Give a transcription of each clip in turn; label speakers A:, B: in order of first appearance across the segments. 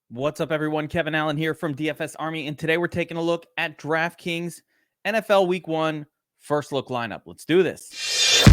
A: What's up, everyone? Kevin Allen here from DFS Army, and today we're taking a look at Draftkings NFL Week 1 first look lineup. Let's do this.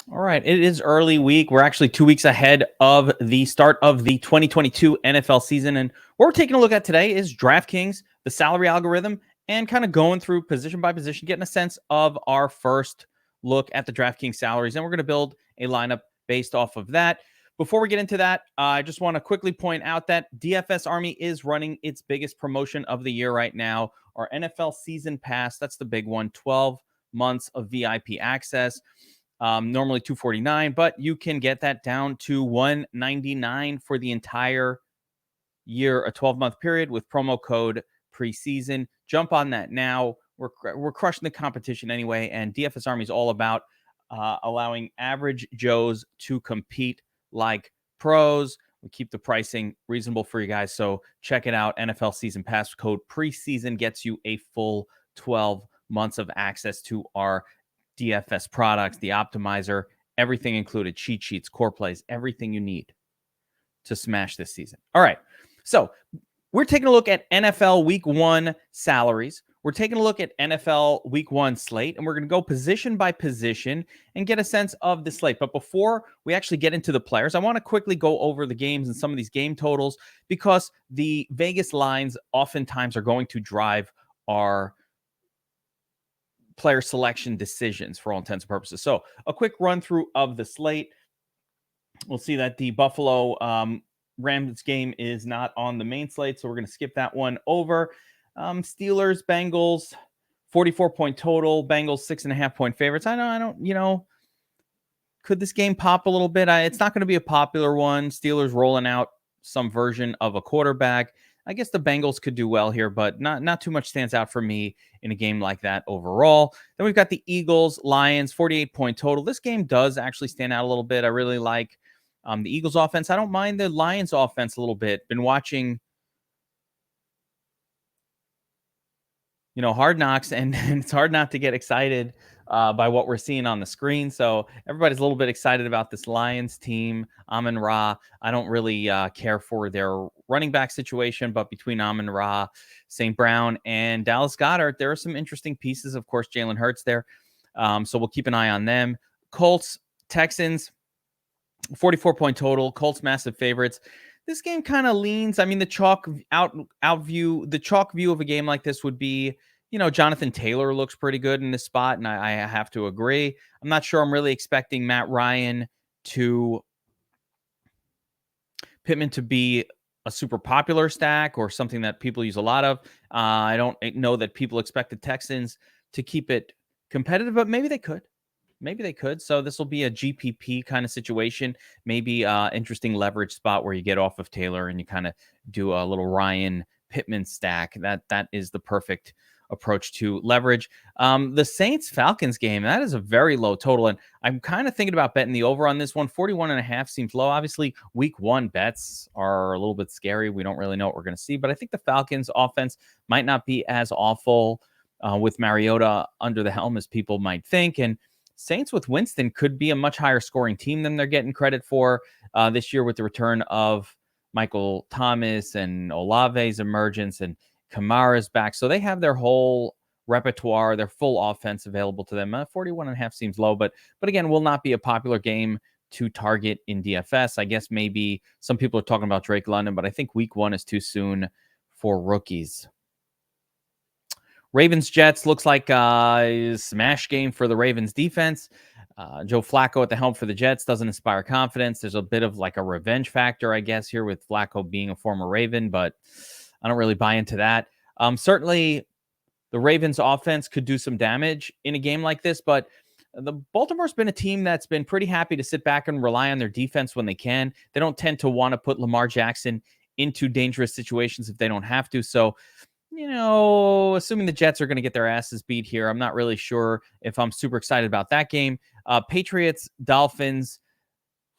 A: All right, it is early week. We're actually 2 weeks ahead of the start of the 2022 NFL season, and what we're taking a look at today is Draftkings, the salary algorithm, and kind of going through position by position, getting a sense of our first look at the DraftKings salaries. And we're going to build a lineup based off of that. Before we get into that, I just want to quickly point out that DFS Army is running its biggest promotion of the year right now. Our NFL Season Pass, that's the big one, 12 months of VIP access. Normally $249, but you can get that down to $199 for the entire year, a 12-month period with promo code preseason. Jump on that now. We're crushing the competition anyway, and DFS Army is all about allowing average Joes to compete like pros. We keep the pricing reasonable for you guys, so check it out. NFL Season Pass code preseason gets you a full 12 months of access to our DFS products, the optimizer, everything included, cheat sheets, core plays, everything you need to smash this season. All right, so we're taking a look at NFL Week 1 salaries. We're taking a look at NFL Week 1 slate, and we're going to go position by position and get a sense of the slate. But before we actually get into the players, I want to quickly go over the games and some of these game totals because the Vegas lines oftentimes are going to drive our player selection decisions for all intents and purposes. So a quick run through of the slate. We'll see that the Buffalo Rams game is not on the main slate, so we're going to skip that one over. Steelers, Bengals, 44-point total. Bengals, 6.5-point favorites. I don't, could this game pop a little bit? It's not going to be a popular one. Steelers rolling out some version of a quarterback. I guess the Bengals could do well here, but not too much stands out for me in a game like that overall. Then we've got the Eagles, Lions, 48-point total. This game does actually stand out a little bit. I really like the Eagles offense. I don't mind the Lions offense a little bit. Been watching, Hard Knocks, and it's hard not to get excited by what we're seeing on the screen. So everybody's a little bit excited about this Lions team. Amon-Ra, I don't really care for their running back situation, but between Amon-Ra, St. Brown, and Dallas Goddard, there are some interesting pieces. Of course, Jalen Hurts there. So we'll keep an eye on them. Colts, Texans, 44-point total. Colts massive favorites. This game kind of leans. I mean, the chalk view of a game like this would be, Jonathan Taylor looks pretty good in this spot, and I have to agree. I'm not sure I'm really expecting Matt Ryan Pittman to be a super popular stack or something that people use a lot of. I don't know that people expect the Texans to keep it competitive, but maybe they could. So this will be a GPP kind of situation, maybe interesting leverage spot where you get off of Taylor and you kind of do a little Ryan Pittman stack. That is the perfect approach to leverage. The Saints-Falcons game, that is a very low total, and I'm kind of thinking about betting the over on this one. 41.5 seems low. Obviously, week 1 bets are a little bit scary. We don't really know what we're going to see, but I think the Falcons offense might not be as awful with Mariota under the helm as people might think, and Saints with Winston could be a much higher scoring team than they're getting credit for this year with the return of Michael Thomas and Olave's emergence, and Kamara's back. So they have their whole repertoire, their full offense available to them. 41.5 seems low, but again, will not be a popular game to target in DFS. I guess maybe some people are talking about Drake London, but I think week 1 is too soon for rookies. Ravens-Jets looks like a smash game for the Ravens defense. Joe Flacco at the helm for the Jets doesn't inspire confidence. There's a bit of like a revenge factor, I guess, here with Flacco being a former Raven, but I don't really buy into that. Certainly, the Ravens offense could do some damage in a game like this, but the Baltimore's been a team that's been pretty happy to sit back and rely on their defense when they can. They don't tend to want to put Lamar Jackson into dangerous situations if they don't have to. So, assuming the Jets are going to get their asses beat here, I'm not really sure if I'm super excited about that game. Patriots, Dolphins,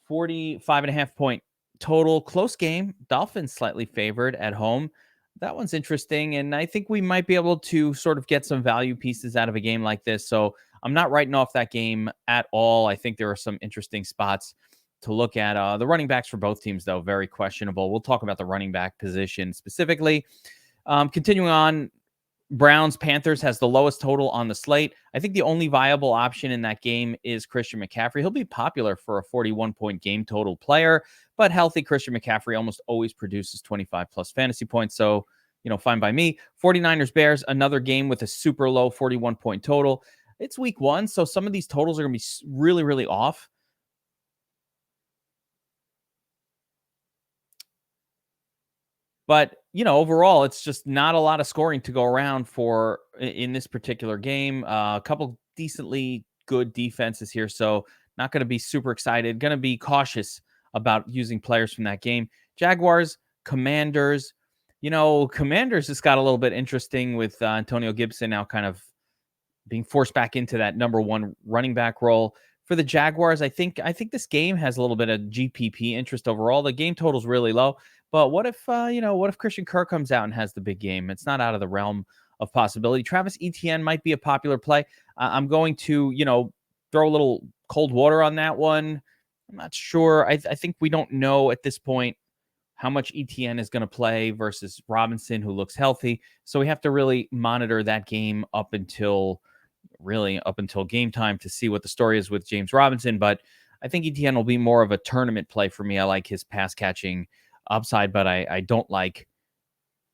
A: 45.5 point total. Close game. Dolphins slightly favored at home. That one's interesting, and I think we might be able to sort of get some value pieces out of a game like this. So I'm not writing off that game at all. I think there are some interesting spots to look at. The running backs for both teams, though, very questionable. We'll talk about the running back position specifically. Continuing on, Browns Panthers has the lowest total on the slate. I think the only viable option in that game is Christian McCaffrey. He'll be popular for a 41-point game total player, but healthy Christian McCaffrey almost always produces 25 plus fantasy points. So, fine by me. 49ers Bears, another game with a super low 41-point total. It's week one, so some of these totals are going to be really, really off. But, overall, it's just not a lot of scoring to go around for in this particular game. A couple decently good defenses here, so not going to be super excited. Going to be cautious about using players from that game. Jaguars, Commanders. Commanders just got a little bit interesting with Antonio Gibson now kind of being forced back into that number one running back role. For the Jaguars, I think this game has a little bit of GPP interest overall. The game total's really low, but what if Christian Kerr comes out and has the big game? It's not out of the realm of possibility. Travis Etienne might be a popular play. I'm going to throw a little cold water on that one. I'm not sure. I think we don't know at this point how much Etienne is going to play versus Robinson, who looks healthy. So we have to really monitor that game up until game time to see what the story is with James Robinson. But I think Etienne will be more of a tournament play for me. I like his pass catching upside, but I don't like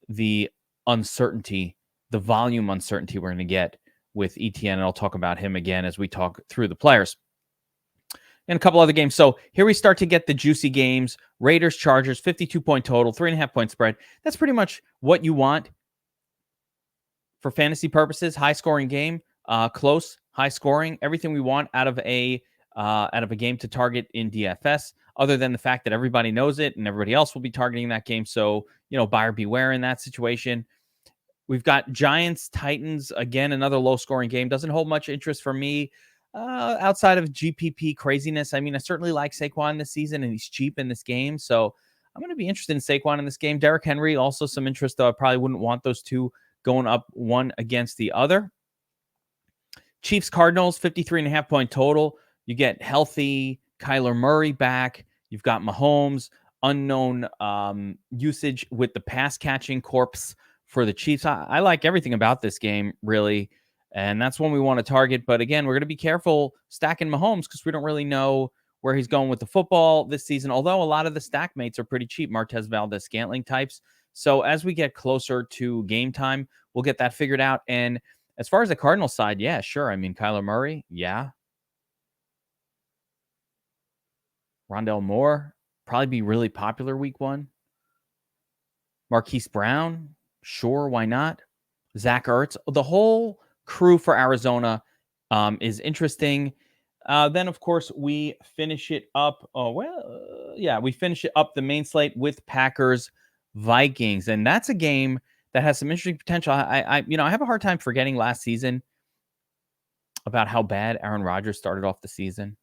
A: the uncertainty, the volume uncertainty we're going to get with Etienne. And I'll talk about him again as we talk through the players. And a couple other games. So here we start to get the juicy games. Raiders, Chargers, 52-point total, 3.5-point spread. That's pretty much what you want for fantasy purposes. High-scoring game, close, high-scoring. Everything we want out of a game to target in DFS, other than the fact that everybody knows it and everybody else will be targeting that game. So, buyer beware in that situation. We've got Giants, Titans, again, another low-scoring game. Doesn't hold much interest for me. Outside of GPP craziness. I mean, I certainly like Saquon this season, and he's cheap in this game. So I'm going to be interested in Saquon in this game. Derrick Henry, also some interest, though I probably wouldn't want those two going up one against the other. Chiefs, Cardinals, 53.5-point total. You get healthy Kyler Murray back. You've got Mahomes, unknown usage with the pass-catching corpse for the Chiefs. I like everything about this game, really. And that's one we want to target. But again, we're going to be careful stacking Mahomes because we don't really know where he's going with the football this season. Although a lot of the stack mates are pretty cheap, Martez Valdez Scantling types. So as we get closer to game time, we'll get that figured out. And as far as the Cardinals side, yeah, sure. I mean, Kyler Murray, yeah. Rondell Moore, probably be really popular week one. Marquis Brown, sure, why not? Zach Ertz, the whole crew for Arizona is interesting. Then, of course, we finish it up. We finish it up the main slate with Packers Vikings, and that's a game that has some interesting potential. I have a hard time forgetting last season about how bad Aaron Rodgers started off the season.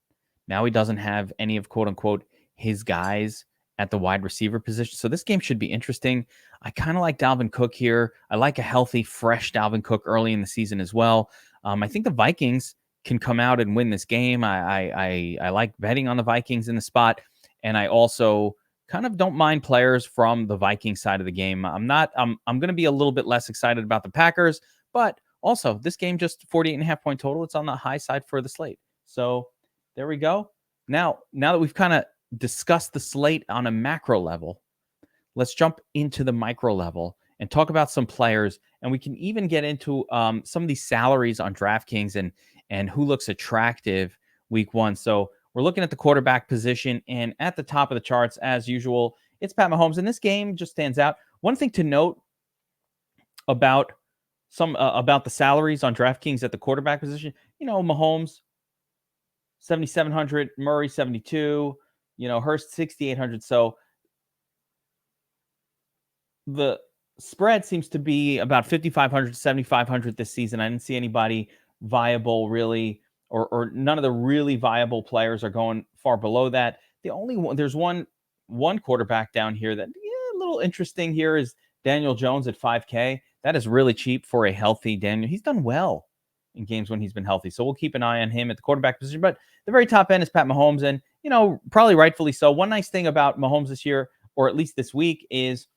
A: Now he doesn't have any of quote unquote his guys at the wide receiver position. So this game should be interesting. I kind of like Dalvin Cook here. I like a healthy, fresh Dalvin Cook early in the season as well. I think the Vikings can come out and win this game. I like betting on the Vikings in the spot. And I also kind of don't mind players from the Vikings side of the game. I'm going to be a little bit less excited about the Packers, but also this game just 48.5-point total. It's on the high side for the slate. So there we go. Now that we've kind of discuss the slate on a macro level, let's jump into the micro level and talk about some players. And we can even get into some of these salaries on DraftKings and who looks attractive week one. So we're looking at the quarterback position, and at the top of the charts, as usual, it's Pat Mahomes. And this game just stands out. One thing to note about about the salaries on DraftKings at the quarterback position, Mahomes 7,700, Murray 72. Hurst 6,800. So the spread seems to be about 5,500 to 7,500 this season. I didn't see anybody viable really, or none of the really viable players are going far below that. The only one, there's one quarterback down here that a little interesting here is Daniel Jones at 5K. That is really cheap for a healthy Daniel. He's done well in games when he's been healthy. So we'll keep an eye on him at the quarterback position. But the very top end is Pat Mahomes. And, probably rightfully so. One nice thing about Mahomes this year, or at least this week, is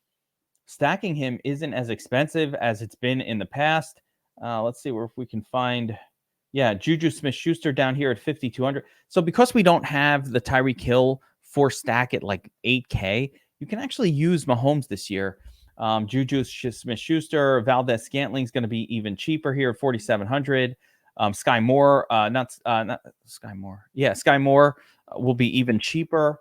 A: stacking him isn't as expensive as it's been in the past. Let's see if we can find. Yeah, Juju Smith-Schuster down here at 5,200. So because we don't have the Tyreek Hill for stack at like 8K, you can actually use Mahomes this year. Juju Smith-Schuster, Valdez Scantling's going to be even cheaper here at 4,700. Sky Moore, not Sky Moore. Yeah, Sky Moore will be even cheaper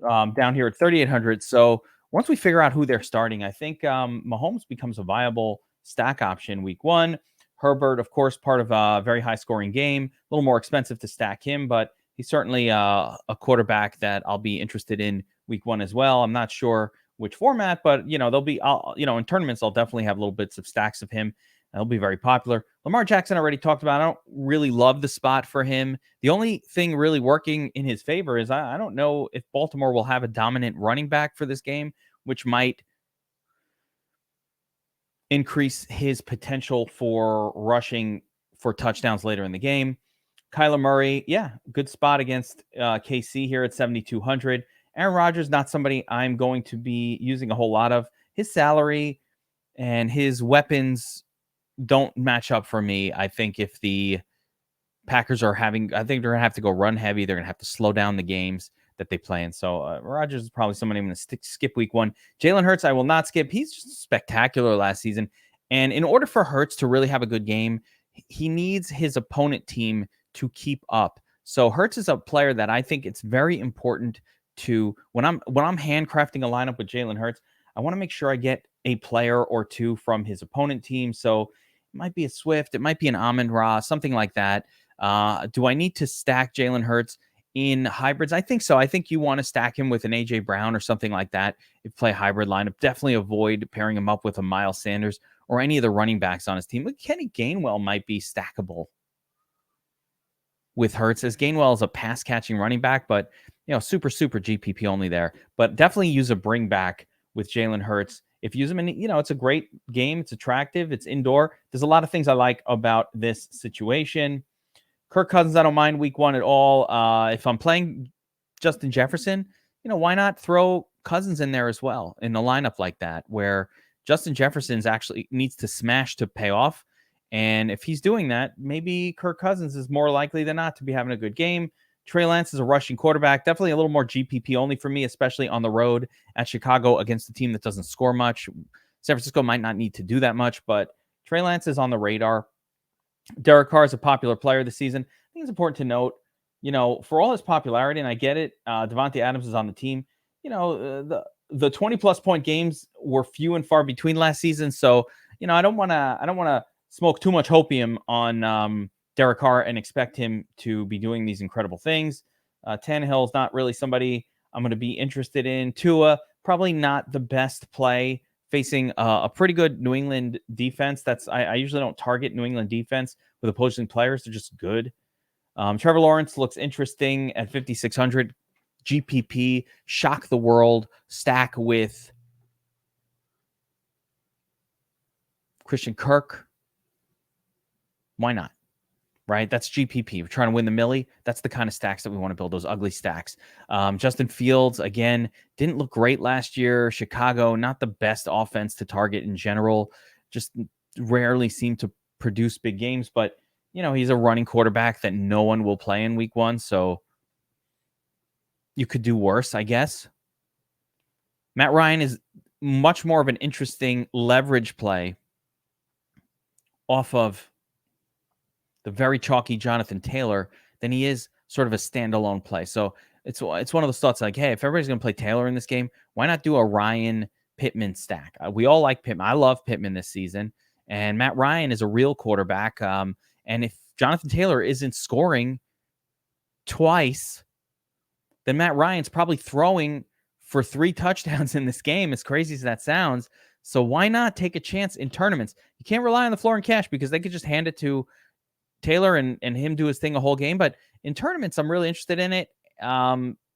A: down here at 3,800. So once we figure out who they're starting, I think Mahomes becomes a viable stack option week one. Herbert, of course, part of a very high-scoring game. A little more expensive to stack him, but he's certainly a quarterback that I'll be interested in week one as well. I'm not sure which format, but, they'll be, in tournaments, I'll definitely have little bits of stacks of him. He'll be very popular. Lamar Jackson, I already talked about. I don't really love the spot for him. The only thing really working in his favor is I don't know if Baltimore will have a dominant running back for this game, which might increase his potential for rushing for touchdowns later in the game. Kyler Murray, good spot against KC here at 7,200. Aaron Rodgers, not somebody I'm going to be using a whole lot of. His salary and his weapons don't match up for me. I think if the Packers I think they're going to have to go run heavy. They're going to have to slow down the games that they play in. So Rodgers is probably somebody I'm going to skip week one. Jalen Hurts, I will not skip. He's just spectacular last season. And in order for Hurts to really have a good game, he needs his opponent team to keep up. So Hurts is a player that I think it's very important to, when I'm handcrafting a lineup with Jalen Hurts, I want to make sure I get a player or two from his opponent team. So it might be a Swift, it might be an Amon-Ra, something like that. Do I need to stack Jalen Hurts in hybrids? I think so. I think you want to stack him with an AJ Brown or something like that. If you play a hybrid lineup, definitely avoid pairing him up with a Miles Sanders or any of the running backs on his team. But Kenny Gainwell might be stackable with Hurts, as Gainwell is a pass catching running back, but super GPP only there. But definitely use a bring back with Jalen Hurts. If you use him in, it's a great game. It's attractive. It's indoor. There's a lot of things I like about this situation. Kirk Cousins, I don't mind week one at all. If I'm playing Justin Jefferson, why not throw Cousins in there as well in the lineup like that, where Justin Jefferson's actually needs to smash to pay off. And if he's doing that, maybe Kirk Cousins is more likely than not to be having a good game. Trey Lance is a rushing quarterback, definitely a little more GPP only for me, especially on the road at Chicago against a team that doesn't score much. San Francisco might not need to do that much, but Trey Lance is on the radar. Derek Carr is a popular player this season. I think it's important to note, for all his popularity, and I get it, Devontae Adams is on the team. The 20-plus point games were few and far between last season, so I don't want to smoke too much hopium on Derek Carr and expect him to be doing these incredible things. Tannehill is not really somebody I'm going to be interested in. Tua, probably not the best play, facing a pretty good New England defense. I usually don't target New England defense with opposing players. They're just good. Trevor Lawrence looks interesting at 5,600. GPP, shock the world, stack with Christian Kirk. Why not? Right? That's GPP. We're trying to win the millie. That's the kind of stacks that we want to build, those ugly stacks. Justin Fields, again, didn't look great last year. Chicago, not the best offense to target in general. Just rarely seem to produce big games. But, he's a running quarterback that no one will play in week one. So you could do worse, I guess. Matt Ryan is much more of an interesting leverage play off of the very chalky Jonathan Taylor than he is sort of a standalone play. So it's one of those thoughts like, hey, if everybody's going to play Taylor in this game, why not do a Ryan Pittman stack? We all like Pittman. I love Pittman this season. And Matt Ryan is a real quarterback. And if Jonathan Taylor isn't scoring twice, then Matt Ryan's probably throwing for 3 touchdowns in this game, as crazy as that sounds. So why not take a chance in tournaments? You can't rely on the floor and cash because they could just hand it to Taylor and him do his thing a whole game. But in tournaments, I'm really interested in it.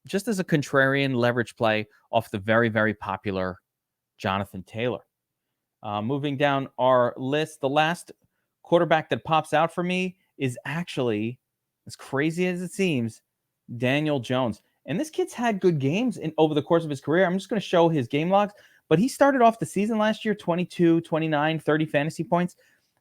A: Just as a contrarian leverage play off the very, very popular Jonathan Taylor. Moving down our list, the last quarterback that pops out for me is actually, as crazy as it seems, Daniel Jones. And this kid's had good games over the course of his career. I'm just going to show his game logs. But he started off the season last year, 22, 29, 30 fantasy points.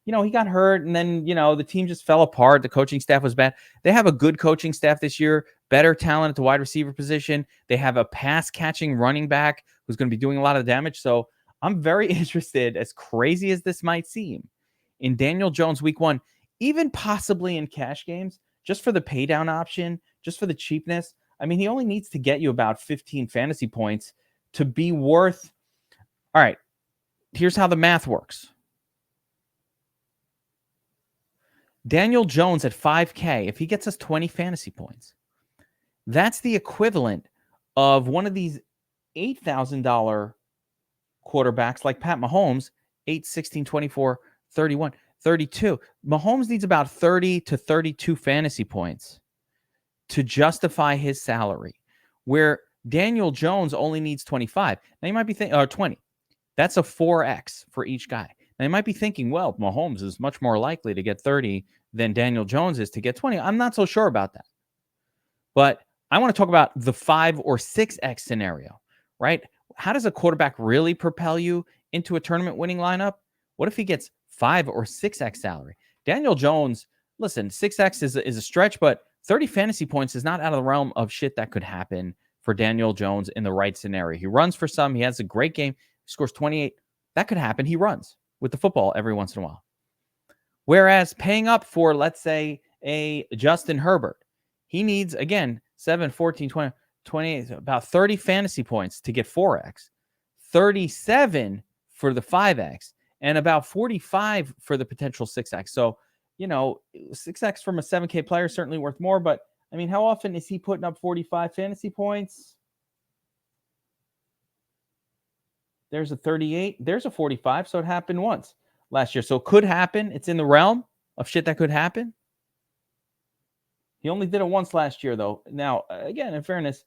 A: He got hurt, and then, the team just fell apart. The coaching staff was bad. They have a good coaching staff this year, better talent at the wide receiver position. They have a pass-catching running back who's going to be doing a lot of damage. So I'm very interested, as crazy as this might seem, in Daniel Jones week 1, even possibly in cash games, just for the pay down option, just for the cheapness. I mean, he only needs to get you about 15 fantasy points to be worth. All right, here's how the math works. Daniel Jones at 5K, if he gets us 20 fantasy points, that's the equivalent of one of these $8,000 quarterbacks like Pat Mahomes, 8, 16, 24, 31, 32. Mahomes needs about 30 to 32 fantasy points to justify his salary, where Daniel Jones only needs 25. Now you might be thinking, 20. That's a 4X for each guy. Now you might be thinking, well, Mahomes is much more likely to get 30 than Daniel Jones is to get 20. I'm not so sure about that. But I want to talk about the 5 or 6X scenario, right? How does a quarterback really propel you into a tournament winning lineup? What if he gets 5 or 6X salary? Daniel Jones, listen, 6X is a stretch, but 30 fantasy points is not out of the realm of shit that could happen for Daniel Jones in the right scenario. He runs for some. He has a great game. He scores 28. That could happen. He runs with the football every once in a while. Whereas paying up for, let's say, a Justin Herbert, he needs, again, 7, 14, 20, 28, about 30 fantasy points to get 4X, 37 for the 5X, and about 45 for the potential 6X. So, 6X from a 7K player is certainly worth more, but I mean, how often is he putting up 45 fantasy points? There's a 38. There's a 45. So it happened once last year. So it could happen. It's in the realm of shit that could happen. He only did it once last year, though. Now, again, in fairness,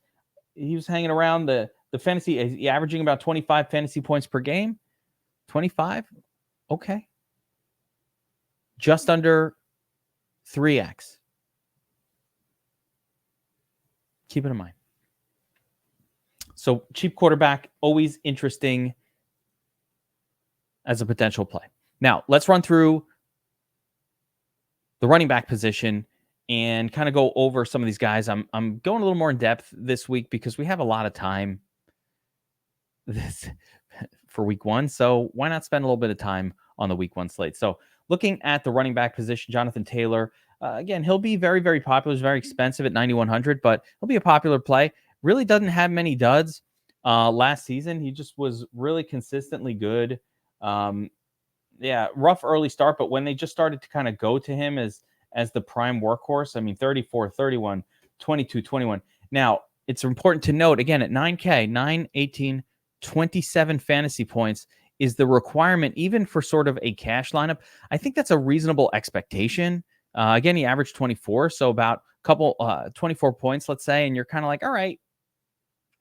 A: he was hanging around the fantasy, averaging about 25 fantasy points per game. 25? Okay. Just under 3X. Keep it in mind. So cheap quarterback, always interesting as a potential play. Now, let's run through the running back position and kind of go over some of these guys. I'm going a little more in depth this week because we have a lot of time for week 1. So why not spend a little bit of time on the week 1 slate? So looking at the running back position, Jonathan Taylor, again, he'll be very, very popular. He's very expensive at $9,100, but he'll be a popular play. Really doesn't have many duds. Last season, he just was really consistently good. Rough early start, but when they just started to kind of go to him as the prime workhorse, I mean, 34, 31, 22, 21. Now, it's important to note, again, at 9K, 9, 18, 27 fantasy points is the requirement, even for sort of a cash lineup. I think that's a reasonable expectation. Again, he averaged 24, so about a couple, 24 points, let's say, and you're kind of like, all right,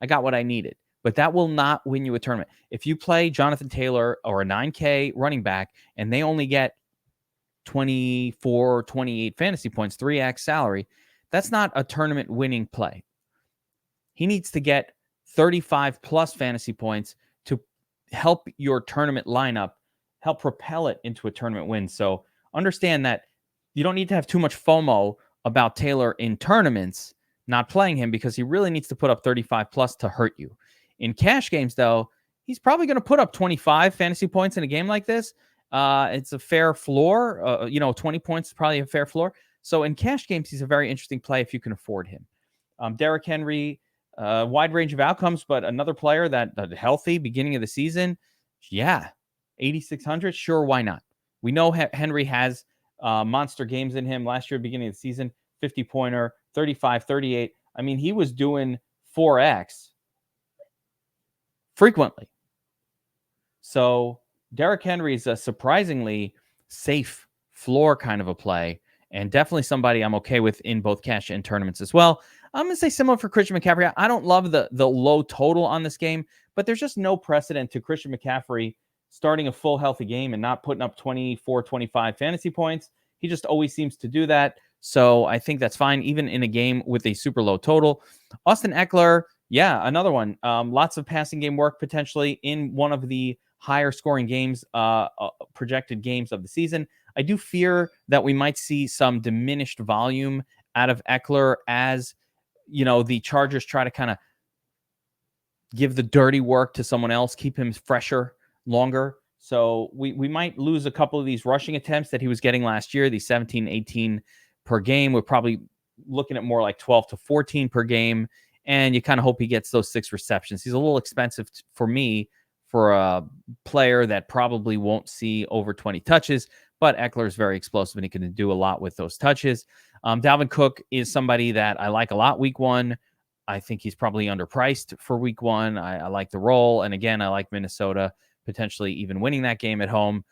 A: I got what I needed. But that will not win you a tournament. If you play Jonathan Taylor or a 9K running back and they only get 24, 28 fantasy points, 3X salary, that's not a tournament winning play. He needs to get 35 plus fantasy points to help your tournament lineup, help propel it into a tournament win. So understand that you don't need to have too much FOMO about Taylor in tournaments, not playing him, because he really needs to put up 35 plus to hurt you. In cash games, though, he's probably going to put up 25 fantasy points in a game like this. It's a fair floor. 20 points is probably a fair floor. So in cash games, he's a very interesting play if you can afford him. Derrick Henry, wide range of outcomes, but another player that healthy beginning of the season. Yeah, 8,600. Sure, why not? We know Henry has monster games in him. Last year, beginning of the season, 50-pointer, 35, 38. I mean, he was doing 4X frequently. So Derrick Henry is a surprisingly safe floor kind of a play, and definitely somebody I'm okay with in both cash and tournaments as well. I'm going to say similar for Christian McCaffrey. I don't love the low total on this game, but there's just no precedent to Christian McCaffrey starting a full healthy game and not putting up 24, 25 fantasy points. He just always seems to do that. So I think that's fine, even in a game with a super low total. Austin Eckler, yeah, another one. Lots of passing game work potentially in one of the higher scoring games, projected games of the season. I do fear that we might see some diminished volume out of Eckler as, the Chargers try to kind of give the dirty work to someone else, keep him fresher longer. So we might lose a couple of these rushing attempts that he was getting last year, these 17, 18 per game. We're probably looking at more like 12 to 14 per game. And you kind of hope he gets those 6 receptions. He's a little expensive for me for a player that probably won't see over 20 touches, but Eckler is very explosive and he can do a lot with those touches. Dalvin Cook is somebody that I like a lot week 1. I think he's probably underpriced for week 1. I like the role. And again, I like Minnesota potentially even winning that game at home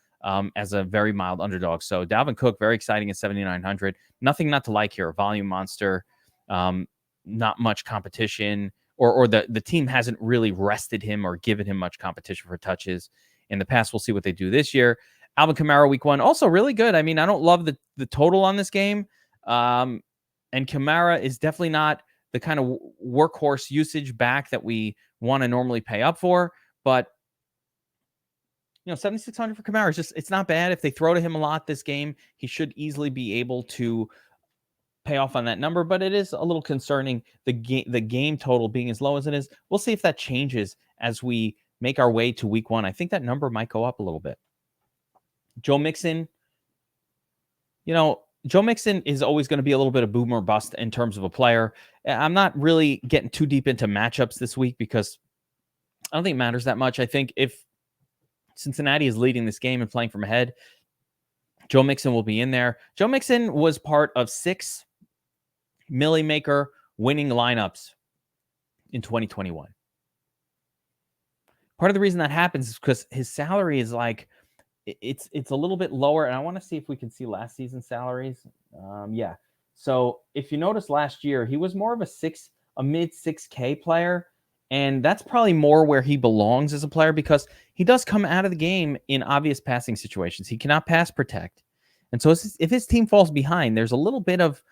A: as a very mild underdog. So Dalvin Cook, very exciting at 7,900. Nothing not to like here. A volume monster, not much competition, or the team hasn't really rested him or given him much competition for touches in the past. We'll see what they do this year. Alvin Kamara week 1, also really good. I mean, I don't love the total on this game. And Kamara is definitely not the kind of workhorse usage back that we want to normally pay up for. But, 7,600 for Kamara is just, it's not bad. If they throw to him a lot this game, he should easily be able to pay off on that number. But it is a little concerning, the game total being as low as it is. We'll see if that changes as we make our way to week 1. I think that number might go up a little bit. Joe Mixon, Joe Mixon is always going to be a little bit of boom or bust in terms of a player. I'm not really getting too deep into matchups this week because I don't think it matters that much. I think if Cincinnati is leading this game and playing from ahead, Joe Mixon will be in there. Joe Mixon was part of 6 Millie Maker winning lineups in 2021. Part of the reason that happens is because his salary is like, it's a little bit lower. And I want to see if we can see last season's salaries. Yeah. So if you notice last year, he was more of a mid 6K player. And that's probably more where he belongs as a player because he does come out of the game in obvious passing situations. He cannot pass protect. And so if his team falls behind, there's a little bit of,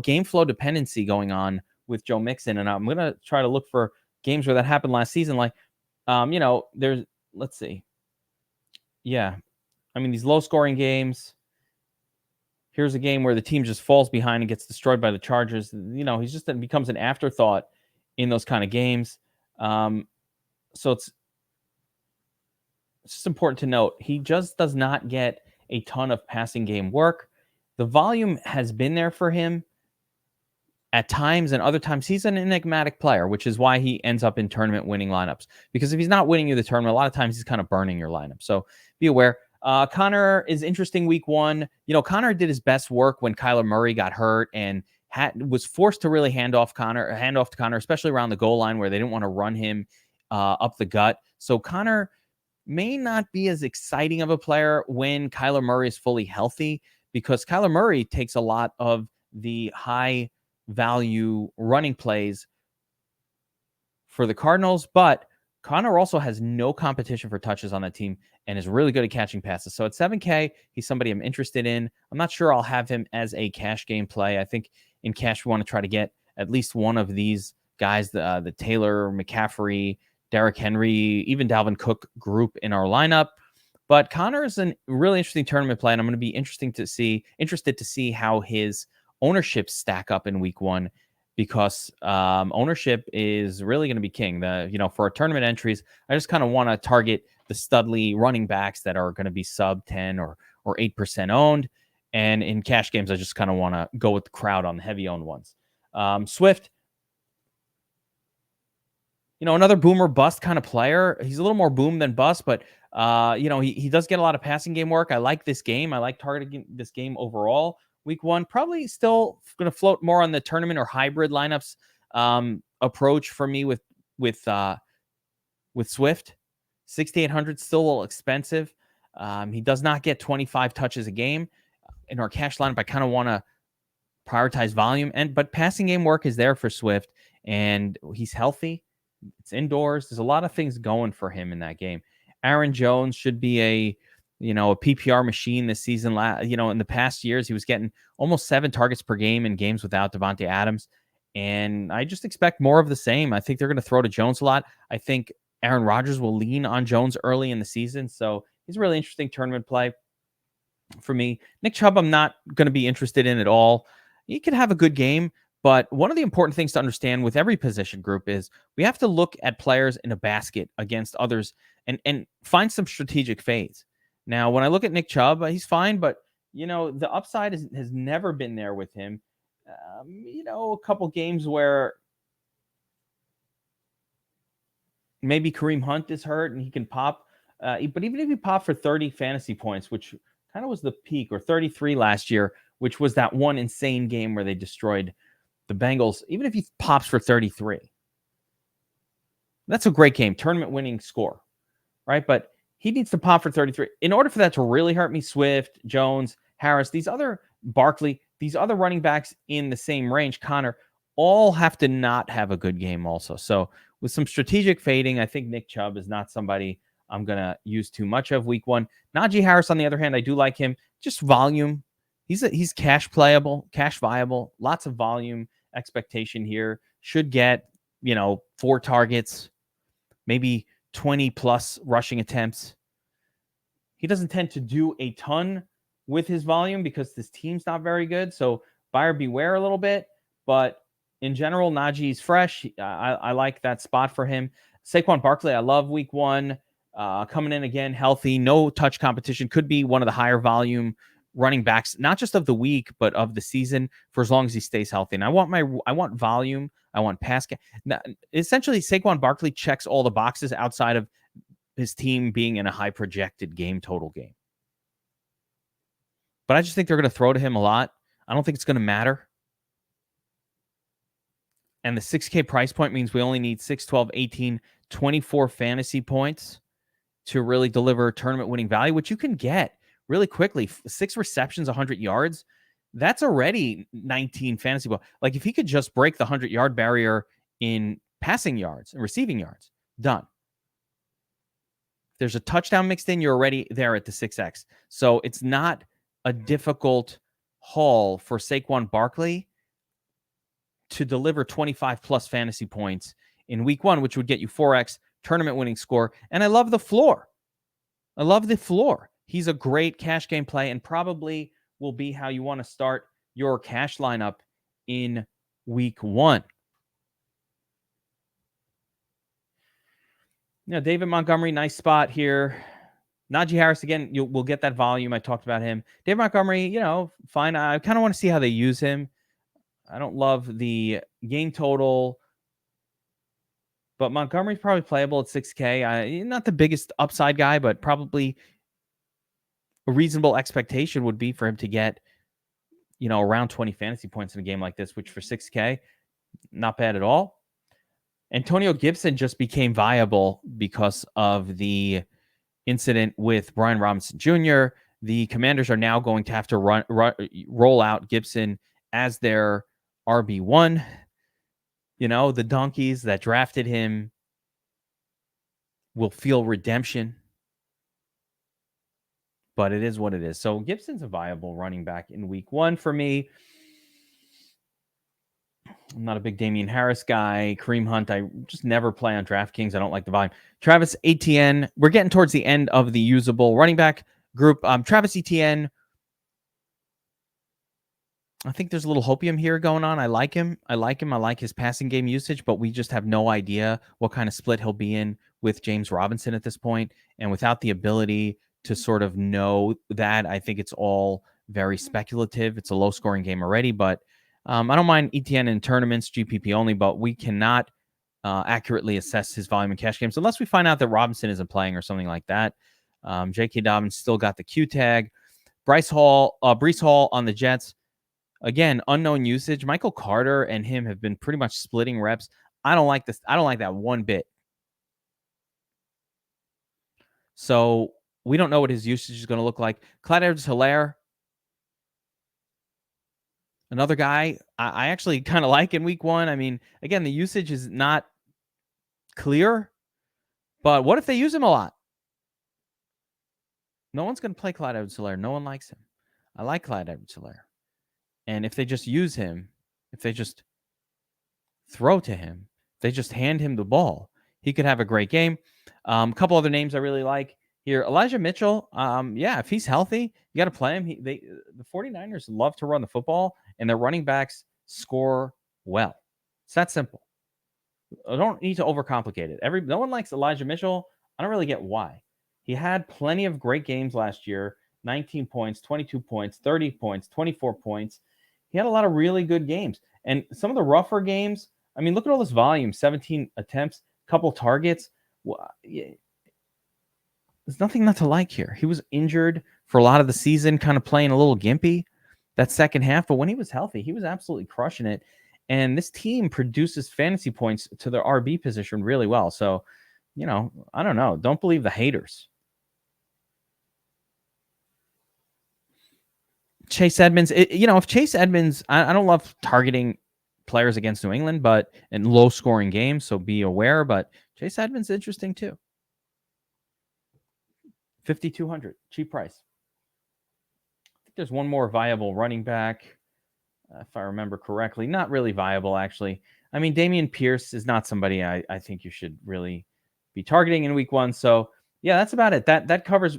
A: game flow dependency going on with Joe Mixon. And I'm going to try to look for games where that happened last season. Like, let's see. Yeah. I mean, these low scoring games. Here's a game where the team just falls behind and gets destroyed by the Chargers. He's just becomes an afterthought in those kind of games. So it's just important to note, he just does not get a ton of passing game work. The volume has been there for him at times, and other times he's an enigmatic player, which is why he ends up in tournament winning lineups. Because if he's not winning you the tournament, a lot of times he's kind of burning your lineup. So be aware. Connor is interesting week 1. Connor did his best work when Kyler Murray got hurt and was forced to really hand off to Connor, especially around the goal line where they didn't want to run him up the gut. So Connor may not be as exciting of a player when Kyler Murray is fully healthy, because Kyler Murray takes a lot of the high value running plays for the Cardinals, but Connor also has no competition for touches on that team and is really good at catching passes. So at 7K, he's somebody I'm interested in. I'm not sure I'll have him as a cash game play. I think in cash, we want to try to get at least one of these guys, the Taylor, McCaffrey, Derrick Henry, even Dalvin Cook group in our lineup. But Connor is a really interesting tournament play, and I'm going to be interested to see how his ownership stack up in week 1, because ownership is really going to be king. For our tournament entries, I just kind of want to target the studly running backs that are going to be sub 10 or 8% owned. And in cash games, I just kind of want to go with the crowd on the heavy owned ones. Swift, another boomer bust kind of player. He's a little more boom than bust, but he does get a lot of passing game work. I like this game. I like targeting this game overall. Week 1, probably still going to float more on the tournament or hybrid lineups approach for me with Swift. 6,800 still a little expensive. He does not get 25 touches a game in our cash lineup. I kind of want to prioritize volume, but passing game work is there for Swift, and he's healthy. It's indoors. There's a lot of things going for him in that game. Aaron Jones should be a PPR machine this season. In the past years, he was getting almost 7 targets per game in games without Devontae Adams. And I just expect more of the same. I think they're going to throw to Jones a lot. I think Aaron Rodgers will lean on Jones early in the season. So he's a really interesting tournament play for me. Nick Chubb, I'm not going to be interested in at all. He could have a good game, but one of the important things to understand with every position group is we have to look at players in a basket against others and find some strategic fades. Now, when I look at Nick Chubb, he's fine, but the upside has never been there with him. A couple games where maybe Kareem Hunt is hurt and he can pop. But even if he popped for 30 fantasy points, which kind of was the peak, or 33 last year, which was that one insane game where they destroyed the Bengals, even if he pops for 33, that's a great game, tournament winning score, right? But he needs to pop for 33. In order for that to really hurt me, Swift, Jones, Harris, Barkley, these other running backs in the same range, Connor, all have to not have a good game also. So with some strategic fading, I think Nick Chubb is not somebody I'm going to use too much of week 1. Najee Harris, on the other hand, I do like him. Just volume. He's cash playable, cash viable, lots of volume expectation here. Should get, 4 targets, maybe 20 plus rushing attempts. He doesn't tend to do a ton with his volume because this team's not very good. So buyer beware a little bit. But in general, Najee's fresh. I like that spot for him. Saquon Barkley, I love week 1. Coming in again, healthy, no touch competition. Could be one of the higher volume running backs, not just of the week, but of the season, for as long as he stays healthy. And I want volume. I want pass. Now, essentially, Saquon Barkley checks all the boxes outside of his team being in a high projected game total game. But I just think they're going to throw to him a lot. I don't think it's going to matter. And the 6K price point means we only need 6, 12, 18, 24 fantasy points to really deliver tournament winning value, which you can get really quickly. 6 receptions, 100 yards. That's already 19 fantasy ball. Like if he could just break the 100-yard barrier in passing yards and receiving yards, done. There's a touchdown mixed in, you're already there at the 6X. So it's not a difficult haul for Saquon Barkley to deliver 25 plus fantasy points in week 1, which would get you 4X tournament winning score. And I love the floor. He's a great cash game play and probably will be how you want to start your cash lineup in week 1. David Montgomery, nice spot here. Najee Harris, again, we'll get that volume. I talked about him. David Montgomery, fine. I kind of want to see how they use him. I don't love the game total, but Montgomery's probably playable at 6K. Not the biggest upside guy, but probably a reasonable expectation would be for him to get, around 20 fantasy points in a game like this, which for 6K, not bad at all. Antonio Gibson just became viable because of the incident with Brian Robinson Jr. The Commanders are now going to have to roll out Gibson as their RB1. The donkeys that drafted him will feel redemption, but it is what it is. So Gibson's a viable running back in week 1 for me. I'm not a big Damian Harris guy. Kareem Hunt, I just never play on DraftKings. I don't like the volume. Travis Etienne, we're getting towards the end of the usable running back group. Travis Etienne, I think there's a little hopium here going on. I like him. I like his passing game usage, but we just have no idea what kind of split he'll be in with James Robinson at this point. And without the ability to sort of know that, I think it's all very speculative. It's a low-scoring game already, but I don't mind Etienne in tournaments, GPP only, but we cannot accurately assess his volume in cash games unless we find out that Robinson isn't playing or something like that. J.K. Dobbins still got the Q tag. Bryce Hall on the Jets. Again, unknown usage. Michael Carter and him have been pretty much splitting reps. I don't like this. I don't like that one bit. So we don't know what his usage is going to look like. Clyde Edwards-Helaire, another guy I actually kind of like in week 1. I mean, again, the usage is not clear, but what if they use him a lot? No one's going to play Clyde Edwards-Helaire. No one likes him. I like Clyde Edwards-Helaire. And if they just use him, if they just throw to him, if they just hand him the ball, he could have a great game. A couple other names I really like here. Elijah Mitchell, if he's healthy, you got to play him. The 49ers love to run the football, and their running backs score well. It's that simple. I don't need to overcomplicate it. No one likes Elijah Mitchell. I don't really get why. He had plenty of great games last year. 19 points, 22 points, 30 points, 24 points. He had a lot of really good games. And some of the rougher games, I mean, look at all this volume. 17 attempts, couple targets. There's nothing not to like here. He was injured for a lot of the season, kind of playing a little gimpy that second half. But when he was healthy, he was absolutely crushing it. And this team produces fantasy points to their RB position really well. So, I don't know. Don't believe the haters. Chase Edmonds, if Chase Edmonds, I don't love targeting players against New England, but in low scoring games, so be aware. But Chase Edmonds, interesting too. 5,200, cheap price. I think there's one more viable running back, if I remember correctly. Not really viable, actually. I mean, Dameon Pierce is not somebody I think you should really be targeting in week one. So yeah, that's about it. That covers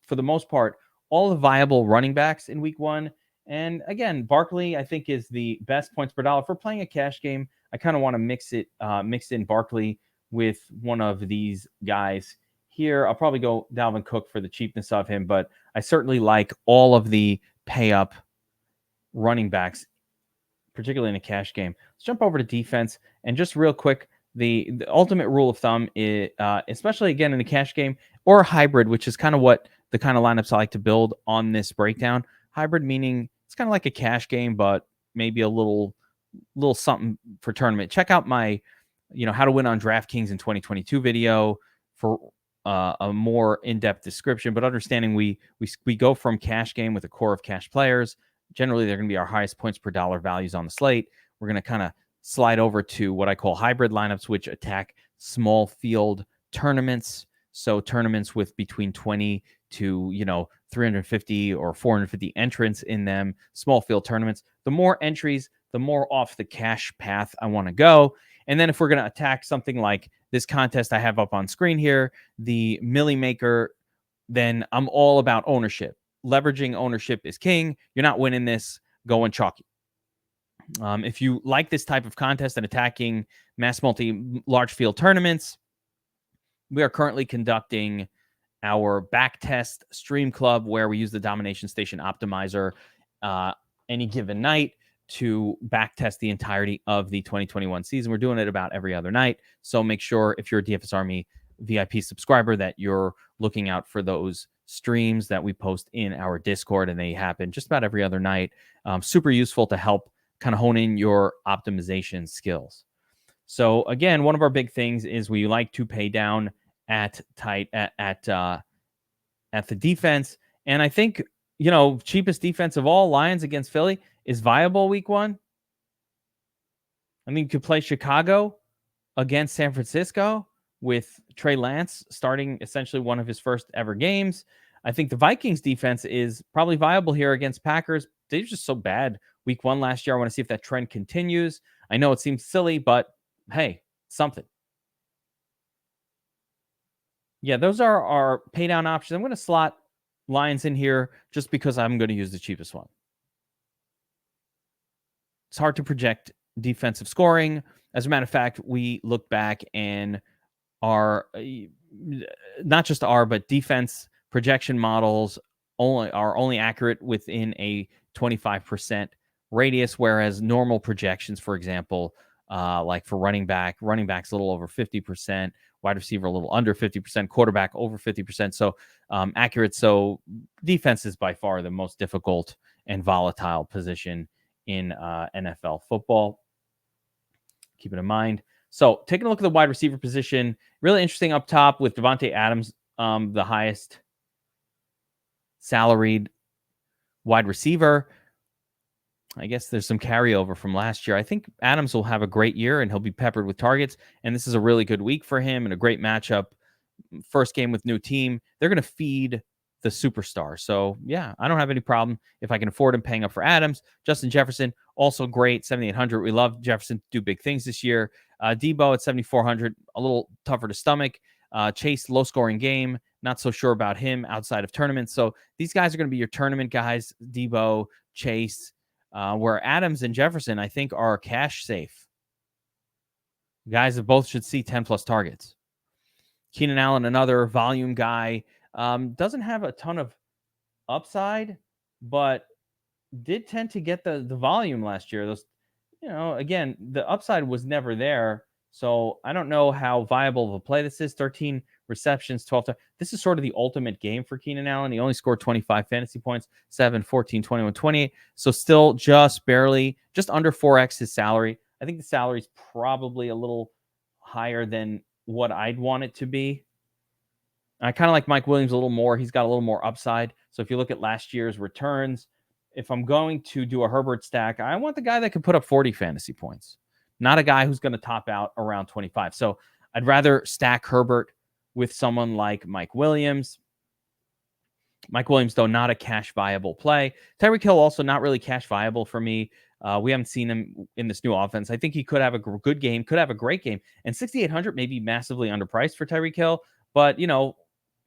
A: for the most part, all the viable running backs in week one. And again, Barkley, I think, is the best points per dollar. For playing a cash game, I kind of want to mix in Barkley with one of these guys here. I'll probably go Dalvin Cook for the cheapness of him, but I certainly like all of the pay up running backs, particularly in a cash game. Let's jump over to defense. And just real quick, the ultimate rule of thumb is, especially again in a cash game or a hybrid, which is kind of what the kind of lineups I like to build on this breakdown. Hybrid meaning it's kind of like a cash game, but maybe a little something for tournament. Check out my, how to win on DraftKings in 2022 video for a more in-depth description. But understanding we go from cash game with a core of cash players. Generally, they're going to be our highest points per dollar values on the slate. We're going to kind of slide over to what I call hybrid lineups, which attack small field tournaments. So tournaments with between 20 to 350 or 450 entrants in them, small field tournaments. The more entries, the more off the cash path I want to go. And then if we're going to attack something like this contest I have up on screen here, the Millie Maker, then I'm all about ownership. Leveraging ownership is king. You're not winning this going chalky. If you like this type of contest and attacking mass large field tournaments, we are currently conducting our back test stream club where we use the Domination Station Optimizer any given night to back test the entirety of the 2021 season. We're doing it about every other night. So make sure if you're a DFS Army VIP subscriber that you're looking out for those streams that we post in our Discord, and they happen just about every other night. Super useful to help kind of hone in your optimization skills. So again, one of our big things is we like to pay down at the defense. And I think, cheapest defense of all, Lions against Philly, is viable week one. I mean, you could play Chicago against San Francisco with Trey Lance starting essentially one of his first ever games. I think the Vikings defense is probably viable here against Packers. They're just so bad week one last year. I want to see if that trend continues. I know it seems silly, but hey, something. Yeah, those are our pay down options. I'm going to slot Lions in here just because I'm going to use the cheapest one. It's hard to project defensive scoring. As a matter of fact, we look back and our but defense projection models are only accurate within a 25% radius, whereas normal projections, for example, like for running back's a little over 50%, wide receiver a little under 50%, quarterback over 50%. So accurate. So defense is by far the most difficult and volatile position in NFL football. Keep it in mind. So taking a look at the wide receiver position, really interesting up top with Devontae Adams, the highest salaried wide receiver. I guess there's some carryover from last year. I think Adams will have a great year and he'll be peppered with targets. And this is a really good week for him and a great matchup first game with new team. They're going to feed the superstar. So, yeah, I don't have any problem if I can afford him paying up for Adams. Justin Jefferson, also great, 7,800. We love Jefferson to do big things this year. Debo at 7,400, a little tougher to stomach. Chase, low-scoring game. Not so sure about him outside of tournaments. So these guys are going to be your tournament guys, Debo, Chase, where Adams and Jefferson, I think, are cash safe. Guys that both should see 10-plus targets. Keenan Allen, another volume guy, doesn't have a ton of upside, but did tend to get the volume last year. Those, again, the upside was never there. So I don't know how viable of a play this is. 13 receptions, 12 times. This is sort of the ultimate game for Keenan Allen. He only scored 25 fantasy points, 7, 14, 21, 28. So still just barely, just under 4x his salary. I think the salary is probably a little higher than what I'd want it to be. I kind of like Mike Williams a little more. He's got a little more upside. So if you look at last year's returns, if I'm going to do a Herbert stack, I want the guy that can put up 40 fantasy points, not a guy who's going to top out around 25. So I'd rather stack Herbert with someone like Mike Williams. Mike Williams, though, not a cash viable play. Tyreek Hill also not really cash viable for me. We haven't seen him in this new offense. I think he could have a good game, could have a great game. And 6,800 may be massively underpriced for Tyreek Hill. But,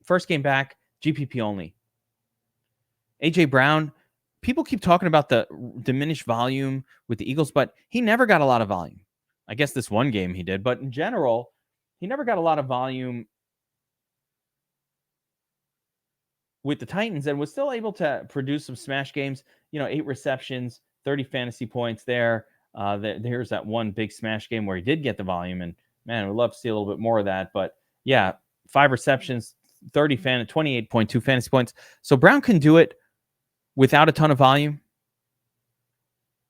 A: first game back, GPP only. A.J. Brown, people keep talking about the diminished volume with the Eagles, but he never got a lot of volume. I guess this one game he did. But in general, he never got a lot of volume with the Titans and was still able to produce some smash games. 8 receptions, 30 fantasy points there. There's that one big smash game where he did get the volume, and man, we'd love to see a little bit more of that. But yeah, 5 receptions, 28.2 fantasy points. So Brown can do it without a ton of volume.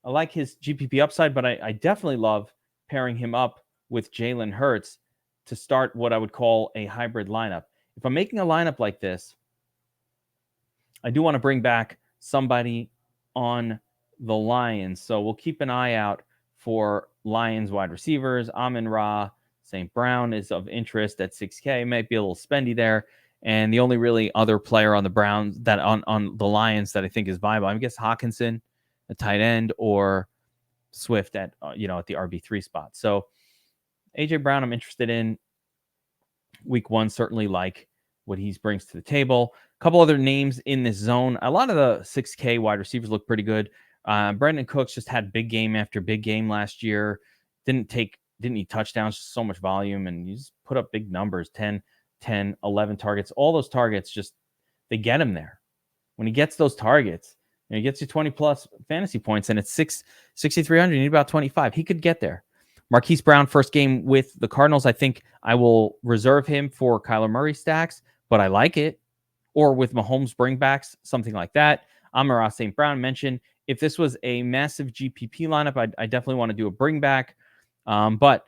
A: I like his GPP upside, but I definitely love pairing him up with Jalen Hurts to start what I would call a hybrid lineup. If I'm making a lineup like this, I do want to bring back somebody on the Lions. So we'll keep an eye out for Lions wide receivers. Amon-Ra, St. Brown is of interest at 6K. Might be a little spendy there. And the only really other player on the Browns that on the Lions that I think is viable, I guess Hawkinson, a tight end, or Swift at at the RB3 spot. So AJ Brown, I'm interested in. Week 1, certainly like what he brings to the table. A couple other names in this zone. A lot of the 6K wide receivers look pretty good. Brandon Cooks just had big game after big game last year. Didn't need touchdowns, just so much volume, and he just put up big numbers, 10, 11 targets. All those targets, just they get him there. When he gets those targets, he gets you 20-plus fantasy points, and it's 6,300. You need about 25. He could get there. Marquise Brown, first game with the Cardinals. I think I will reserve him for Kyler Murray stacks, but I like it. Or with Mahomes bringbacks, something like that. Amon-Ra St. Brown mentioned, if this was a massive GPP lineup, I definitely want to do a bringback. But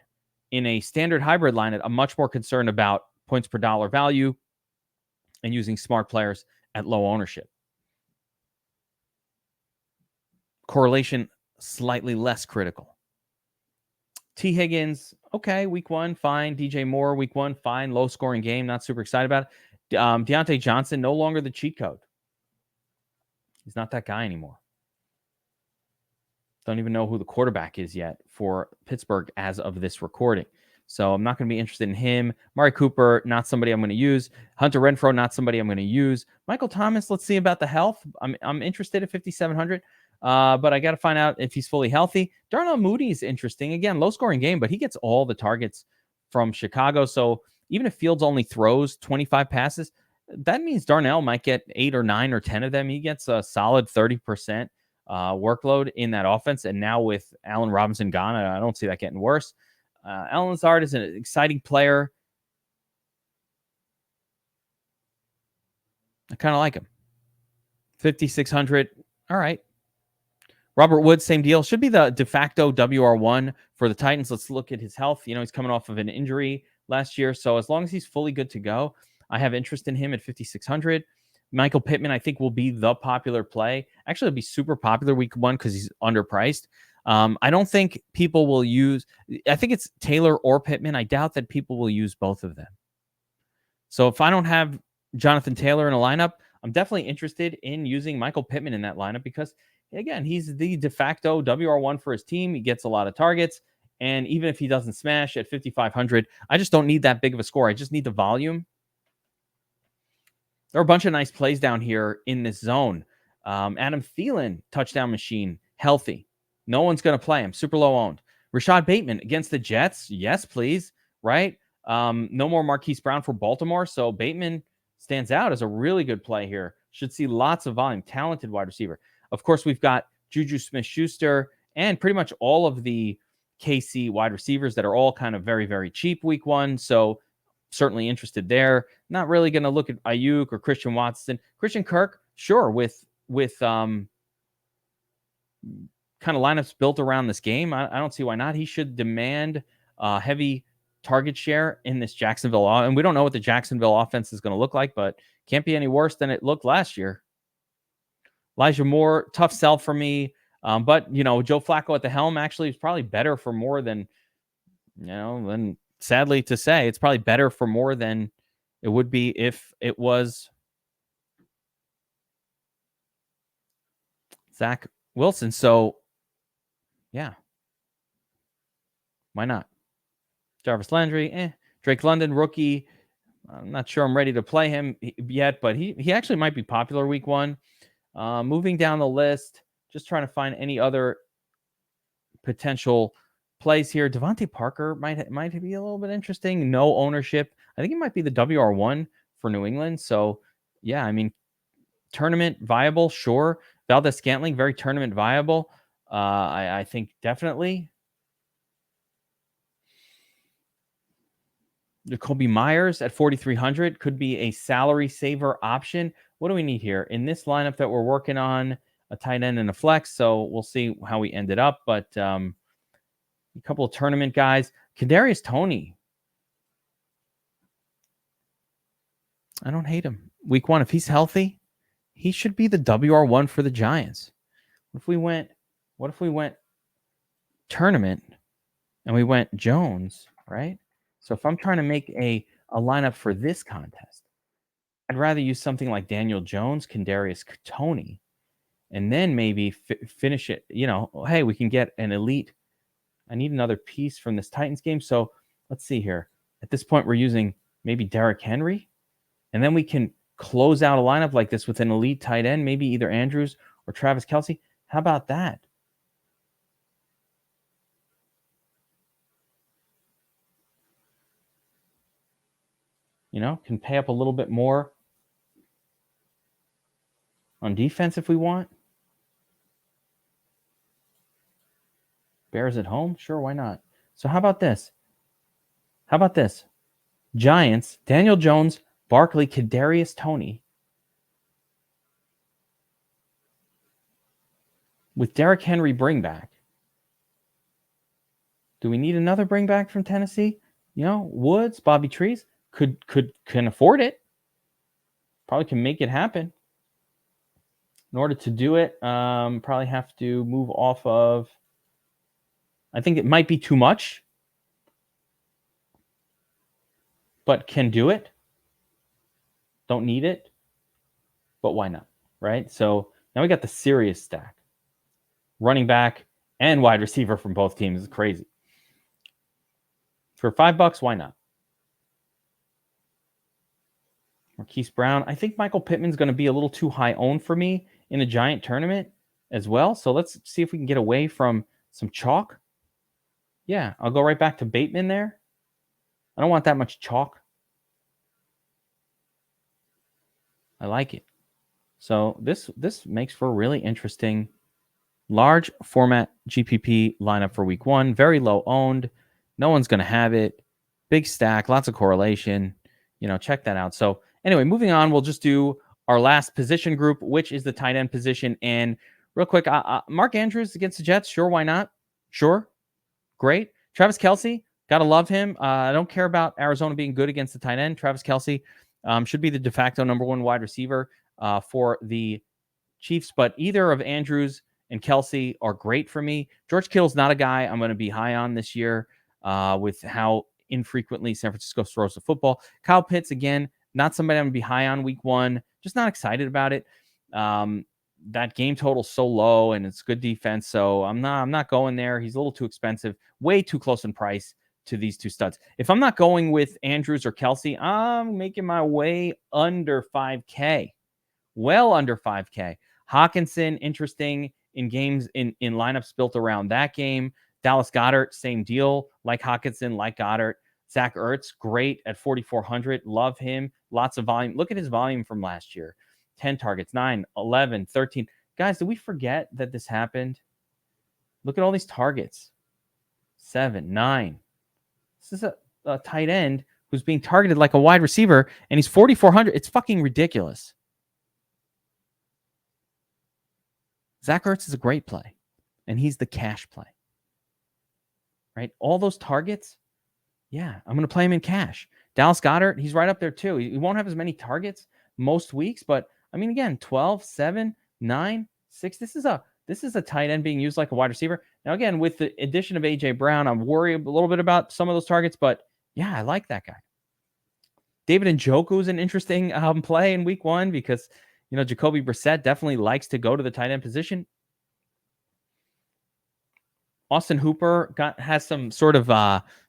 A: in a standard hybrid lineup, I'm much more concerned about points per dollar value and using smart players at low ownership. Correlation, slightly less critical. T. Higgins, okay, week 1, fine. DJ Moore, week 1, fine. Low scoring game, not super excited about it. Deontay Johnson, no longer the cheat code. He's not that guy anymore. Don't even know who the quarterback is yet for Pittsburgh as of this recording. So I'm not going to be interested in him. Mari Cooper, not somebody I'm going to use. Hunter Renfrow, not somebody I'm going to use. Michael Thomas, let's see about the health. I'm interested at 5,700. But I got to find out if he's fully healthy. Darnell Mooney is interesting. Again, low-scoring game, but he gets all the targets from Chicago. So even if Fields only throws 25 passes, that means Darnell might get 8 or 9 or 10 of them. He gets a solid 30% workload in that offense. And now with Allen Robinson gone, I don't see that getting worse. Allen Lazard is an exciting player. I kind of like him. 5,600. All right. Robert Woods, same deal. Should be the de facto WR1 for the Titans. Let's look at his health. He's coming off of an injury last year. So as long as he's fully good to go, I have interest in him at 5,600. Michael Pittman, I think, will be the popular play. Actually, it'll be super popular week 1 because he's underpriced. I don't think people will use... I think it's Taylor or Pittman. I doubt that people will use both of them. So if I don't have Jonathan Taylor in a lineup, I'm definitely interested in using Michael Pittman in that lineup because, again, he's the de facto WR1 for his team. He gets a lot of targets. And even if he doesn't smash at 5,500, I just don't need that big of a score. I just need the volume. There are a bunch of nice plays down here in this zone. Adam Thielen, touchdown machine, healthy. No one's going to play him. Super low owned. Rashad Bateman against the Jets. Yes, please. Right? No more Marquis Brown for Baltimore. So Bateman stands out as a really good play here. Should see lots of volume. Talented wide receiver. Of course, we've got Juju Smith-Schuster and pretty much all of the KC wide receivers that are all kind of very, very cheap week one. So certainly interested there. Not really going to look at Ayuk or Christian Watson. Christian Kirk, sure, with kind of lineups built around this game. I don't see why not. He should demand heavy target share in this Jacksonville. And we don't know what the Jacksonville offense is going to look like, but can't be any worse than it looked last year. Elijah Moore, tough sell for me. But, Joe Flacco at the helm actually is probably better for more than, than sadly to say, it's probably better for more than it would be if it was Zach Wilson. So, yeah. Why not? Jarvis Landry, Drake London, rookie. I'm not sure I'm ready to play him yet, but he actually might be popular week one. Moving down the list, just trying to find any other potential plays here. Devontae Parker might be a little bit interesting. No ownership. I think he might be the WR1 for New England. So, yeah, I mean, tournament viable, sure. Valdez-Scantling, very tournament viable. I think definitely. Jacoby Myers at 4,300 could be a salary saver option. What do we need here? In this lineup that we're working on, a tight end and a flex. So we'll see how we ended up. But a couple of tournament guys. Kadarius Toney. I don't hate him. Week one, if he's healthy, he should be the WR1 for the Giants. What if we went tournament and we went Jones, right? So if I'm trying to make a lineup for this contest, I'd rather use something like Daniel Jones, Kadarius Toney, and then maybe finish it. Hey, we can get an elite. I need another piece from this Titans game. So let's see here. At this point, we're using maybe Derrick Henry, and then we can close out a lineup like this with an elite tight end, maybe either Andrews or Travis Kelce. How about that? Can pay up a little bit more on defense if we want. Bears at home? Sure, why not? So how about this? Giants, Daniel Jones, Barkley, Kadarius Toney. With Derrick Henry bring back. Do we need another bring back from Tennessee? Woods, Bobby Trees can afford it. Probably can make it happen. In order to do it, probably have to move off of. I think it might be too much, but can do it. Don't need it, but why not, right? So now we got the serious stack. Running back and wide receiver from both teams is crazy. For $5, why not? Marquis Brown. I think Michael Pittman's going to be a little too high owned for me in a Giant tournament as well. So let's see if we can get away from some chalk. Yeah, I'll go right back to Bateman there. I don't want that much chalk. I like it. So this makes for a really interesting large format GPP lineup for week one. Very low owned. No one's going to have it. Big stack, lots of correlation. Check that out. So anyway, moving on, we'll just do our last position group, which is the tight end position. And real quick, Mark Andrews against the Jets. Sure, why not? Sure. Great. Travis Kelce, got to love him. I don't care about Arizona being good against the tight end. Travis Kelce should be the de facto number one wide receiver for the Chiefs, but either of Andrews and Kelce are great for me. George Kittle's not a guy I'm going to be high on this year with how infrequently San Francisco throws the football. Kyle Pitts, again, Not somebody I'm going to be high on week one. Just not excited about it. That game total's so low, and it's good defense, so I'm not going there. He's a little too expensive, way too close in price to these two studs. If I'm not going with Andrews or Kelsey, I'm making my way under 5K. Well under 5K. Hawkinson, interesting in games, in lineups built around that game. Dallas Goddard, same deal, like Hawkinson, like Goddard. Zach Ertz, great at 4,400. Love him. Lots of volume. Look at his volume from last year. 10 targets, 9, 11, 13. Guys, did we forget that this happened? Look at all these targets. 7, 9. This is a tight end who's being targeted like a wide receiver, and he's 4,400. It's fucking ridiculous. Zach Ertz is a great play, and he's the cash play. Right? All those targets, yeah, I'm going to play him in cash. Dallas Goddard, he's right up there too. He won't have as many targets most weeks, but I mean, again, 12, 7, 9, 6. This is a tight end being used like a wide receiver. Now, again, with the addition of A.J. Brown, I'm worried a little bit about some of those targets, but yeah, I like that guy. David Njoku is an interesting play in week one because, Jacoby Brissett definitely likes to go to the tight end position. Austin Hooper has some sort of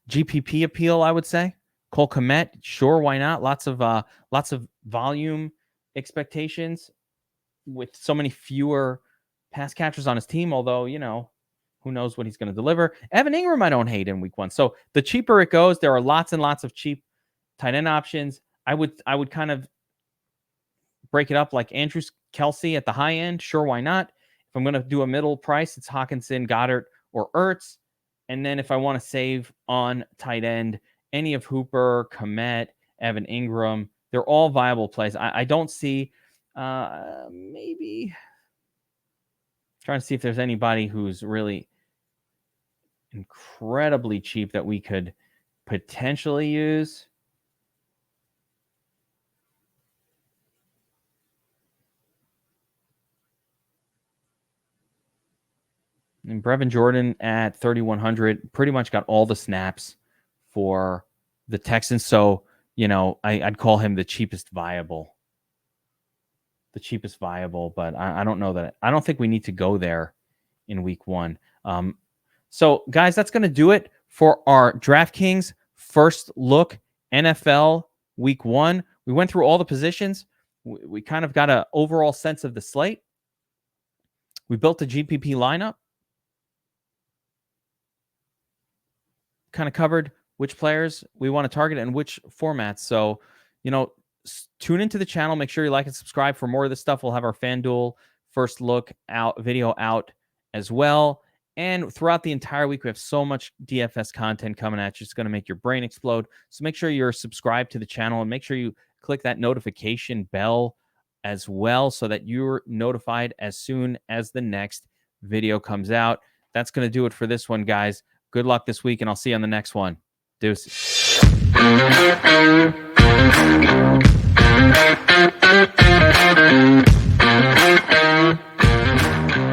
A: GPP appeal, I would say. Cole Kmet, sure, why not? Lots of volume expectations with so many fewer pass catchers on his team, although, who knows what he's going to deliver. Evan Ingram, I don't hate in week one. So the cheaper it goes, there are lots and lots of cheap tight end options. I would kind of break it up like Andrews, Kelsey at the high end. Sure, why not? If I'm going to do a middle price, it's Hawkinson, Goddard, or Ertz. And then if I want to save on tight end, any of Hooper, Kmet, Evan Ingram, they're all viable plays. I don't see maybe trying to see if there's anybody who's really incredibly cheap that we could potentially use. And Brevin Jordan at 3,100 pretty much got all the snaps for the Texans. So, I'd call him the cheapest viable. But I don't know that. I don't think we need to go there in week one. So, guys, that's going to do it for our DraftKings first look NFL week one. We went through all the positions. We kind of got an overall sense of the slate. We built a GPP lineup. Kind of covered which players we want to target and which formats. So, tune into the channel. Make sure you like and subscribe for more of this stuff. We'll have our FanDuel first look video out as well. And throughout the entire week, we have so much DFS content coming at you. It's going to make your brain explode. So make sure you're subscribed to the channel and make sure you click that notification bell as well so that you're notified as soon as the next video comes out. That's going to do it for this one, guys. Good luck this week, and I'll see you on the next one. Deuces.